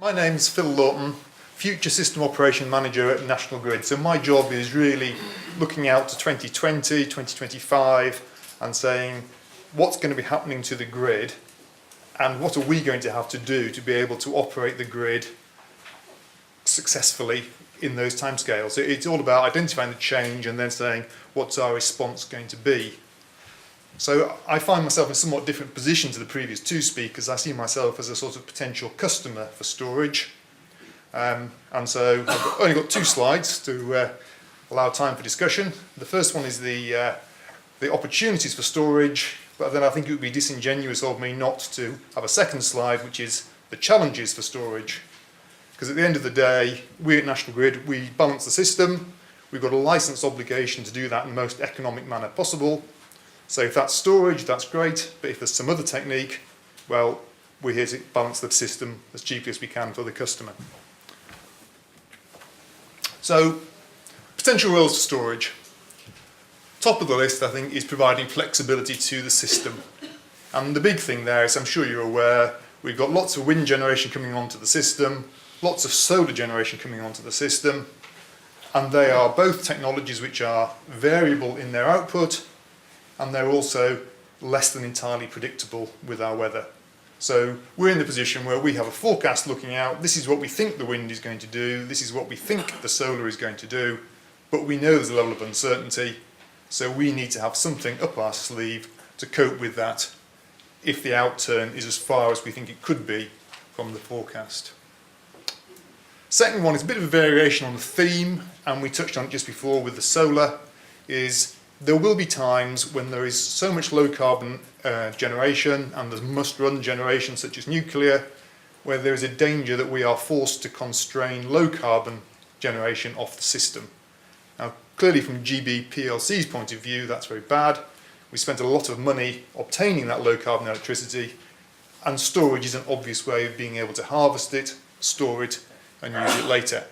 My name's Phil Lawton, Future System Operation Manager at National Grid. So my job is really looking out to 2020, 2025 and saying what's going to be happening to the grid and what are we going to have to do to be able to operate the grid successfully in those timescales. So it's all about identifying the change and then saying what's our response going to be. So I find myself in a somewhat different position to the previous two speakers. I see myself as a sort of potential customer for storage. And so I've only got two slides to allow time for discussion. The first one is the opportunities for storage, but then I think it would be disingenuous of me not to have a second slide, which is the challenges for storage. Because at the end of the day, we at National Grid, we balance the system. We've got a licence obligation to do that in the most economic manner possible. So if that's storage, that's great, but if there's some other technique, well, we're here to balance the system as cheaply as we can for the customer. So, potential roles for storage. Top of the list, I think, is providing flexibility to the system. And the big thing there is, I'm sure you're aware, we've got lots of wind generation coming onto the system, lots of solar generation coming onto the system, and they are both technologies which are variable in their output, and they're also less than entirely predictable with our weather. So we're in the position where we have a forecast looking out, this is what we think the wind is going to do, this is what we think the solar is going to do, but we know there's a level of uncertainty, so we need to have something up our sleeve to cope with that if the outturn is as far as we think it could be from the forecast. Second one is a bit of a variation on the theme, and we touched on it just before with the solar, is there will be times when there is so much low carbon generation and there's must-run generation such as nuclear, where there is a danger that we are forced to constrain low carbon generation off the system. Now clearly from GB PLC's point of view that's very bad. We spent a lot of money obtaining that low carbon electricity, and storage is an obvious way of being able to harvest it, store it and use it later.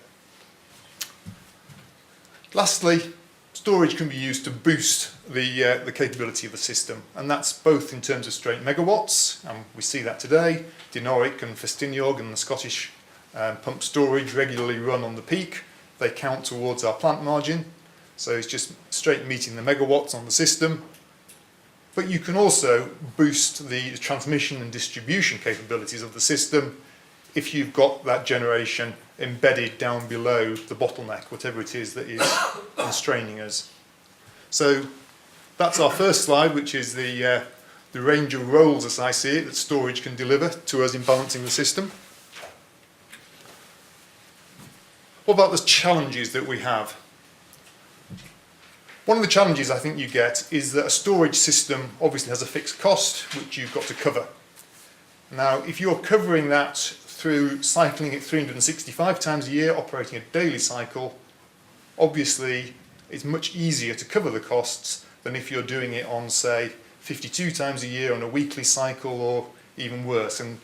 Lastly, storage can be used to boost the capability of the system, and that's both in terms of straight megawatts, and we see that today. Dinoric and Festiniog and the Scottish pump storage regularly run on the peak. They count towards our plant margin, so it's just straight meeting the megawatts on the system. But you can also boost the transmission and distribution capabilities of the system if you've got that generation embedded down below the bottleneck, whatever it is that is constraining us. So that's our first slide, which is the range of roles, as I see it, that storage can deliver to us in balancing the system. What about the challenges that we have? One of the challenges I think you get is that a storage system obviously has a fixed cost, which you've got to cover. Now, if you're covering that through cycling it 365 times a year, operating a daily cycle, obviously it's much easier to cover the costs than if you're doing it on, say, 52 times a year on a weekly cycle, or even worse. And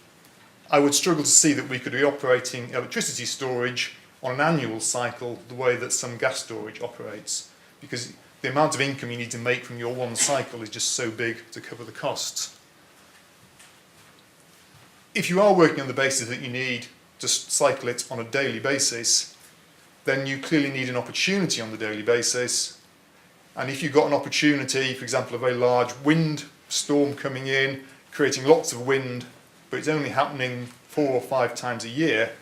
I would struggle to see that we could be operating electricity storage on an annual cycle the way that some gas storage operates, because the amount of income you need to make from your one cycle is just so big to cover the costs. If you are working on the basis that you need to cycle it on a daily basis, then you clearly need an opportunity on the daily basis. And if you've got an opportunity, for example, a very large wind storm coming in, creating lots of wind, but it's only happening 4 or 5 times a year,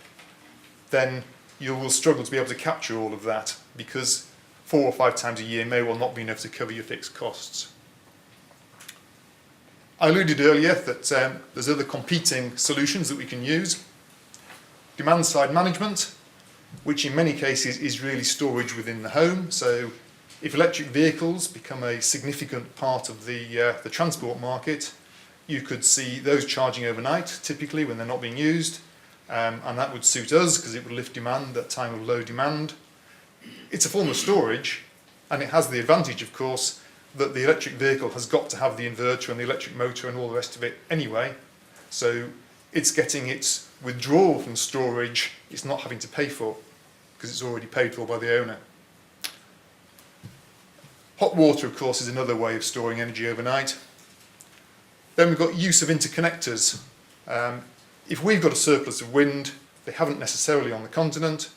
then you will struggle to be able to capture all of that, because 4 or 5 times a year may well not be enough to cover your fixed costs. I alluded earlier that there's other competing solutions that we can use. Demand side management, which in many cases is really storage within the home. So if electric vehicles become a significant part of the transport market, you could see those charging overnight, typically when they're not being used, and that would suit us because it would lift demand at a time of low demand. It's a form of storage, and it has the advantage, of course, that the electric vehicle has got to have the inverter and the electric motor and all the rest of it anyway. So it's getting its withdrawal from storage, it's not having to pay for, because it's already paid for by the owner. Hot water, of course, is another way of storing energy overnight. Then we've got use of interconnectors. If we've got a surplus of wind, They haven't necessarily on the continent.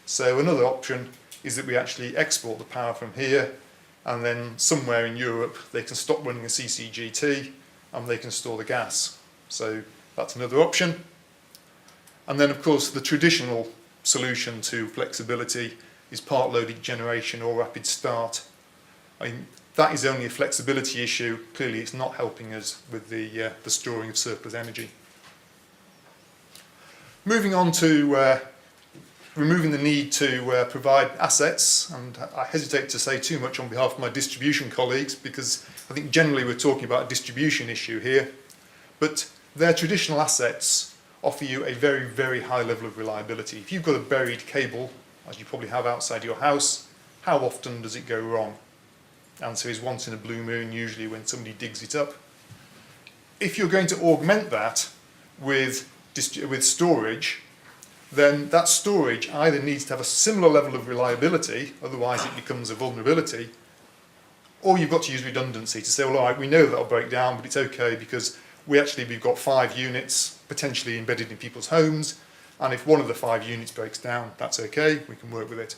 So another option is that we actually export the power from here, and then somewhere in Europe they can stop running a CCGT and they can store the gas. So that's another option. And then of course the traditional solution to flexibility is part loaded generation or rapid start. I mean, that is only a flexibility issue. Clearly it's not helping us with the storing of surplus energy. Moving on to removing the need to provide assets, and I hesitate to say too much on behalf of my distribution colleagues because I think generally we're talking about a distribution issue here, but their traditional assets offer you a very, very high level of reliability. If you've got a buried cable, as you probably have outside your house, how often does it go wrong? The answer is once in a blue moon, usually when somebody digs it up. If you're going to augment that with storage, then that storage either needs to have a similar level of reliability, otherwise it becomes a vulnerability, or you've got to use redundancy to say, well, all right, we know that'll break down, but it's okay because we've got 5 units potentially embedded in people's homes, and if one of the 5 units breaks down, that's okay, we can work with it.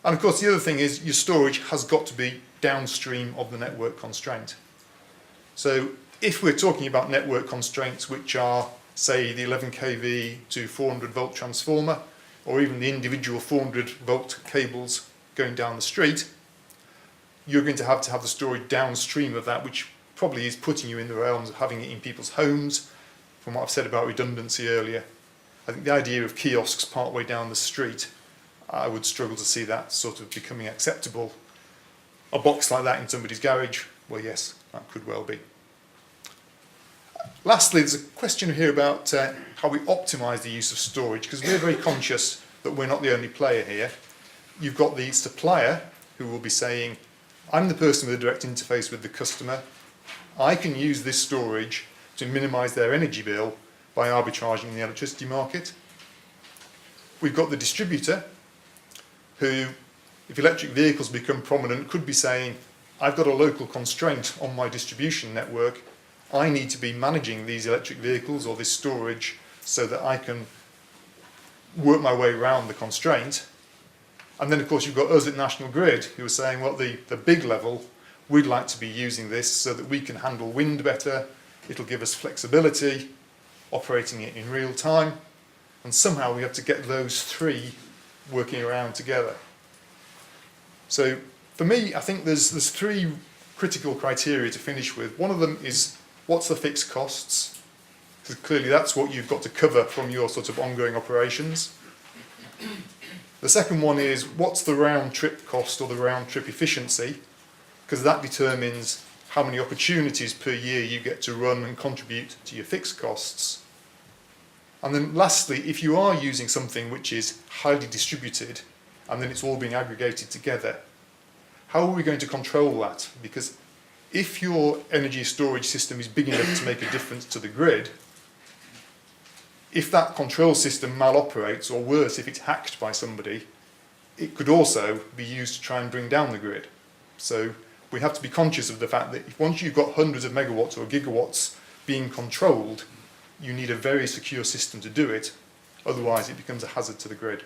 And of course the other thing is your storage has got to be downstream of the network constraint. So if we're talking about network constraints which are, say, the 11 kV to 400 volt transformer, or even the individual 400 volt cables going down the street, you're going to have the storage downstream of that, which probably is putting you in the realms of having it in people's homes. From what I've said about redundancy earlier, I think the idea of kiosks partway down the street, I would struggle to see that sort of becoming acceptable. A box like that in somebody's garage, well, yes, that could well be. Lastly, there's a question here about how we optimise the use of storage, because we're very conscious that we're not the only player here. You've got the supplier who will be saying, I'm the person with a direct interface with the customer. I can use this storage to minimise their energy bill by arbitraging in the electricity market. We've got the distributor who, if electric vehicles become prominent, could be saying, I've got a local constraint on my distribution network. I need to be managing these electric vehicles or this storage so that I can work my way around the constraint. And then of course you've got us at National Grid who are saying, well, the big level, we'd like to be using this so that we can handle wind better, it'll give us flexibility, operating it in real time, and somehow we have to get those 3 working around together. So for me, I think there's 3 critical criteria to finish with. One of them is, what's the fixed costs? Because clearly that's what you've got to cover from your sort of ongoing operations. The second one is, what's the round trip cost or the round trip efficiency? Because that determines how many opportunities per year you get to run and contribute to your fixed costs. And then lastly, if you are using something which is highly distributed and then it's all being aggregated together, how are we going to control that? Because if your energy storage system is big enough to make a difference to the grid, if that control system maloperates, or worse, if it's hacked by somebody, it could also be used to try and bring down the grid. So we have to be conscious of the fact that if once you've got hundreds of megawatts or gigawatts being controlled, you need a very secure system to do it, otherwise it becomes a hazard to the grid.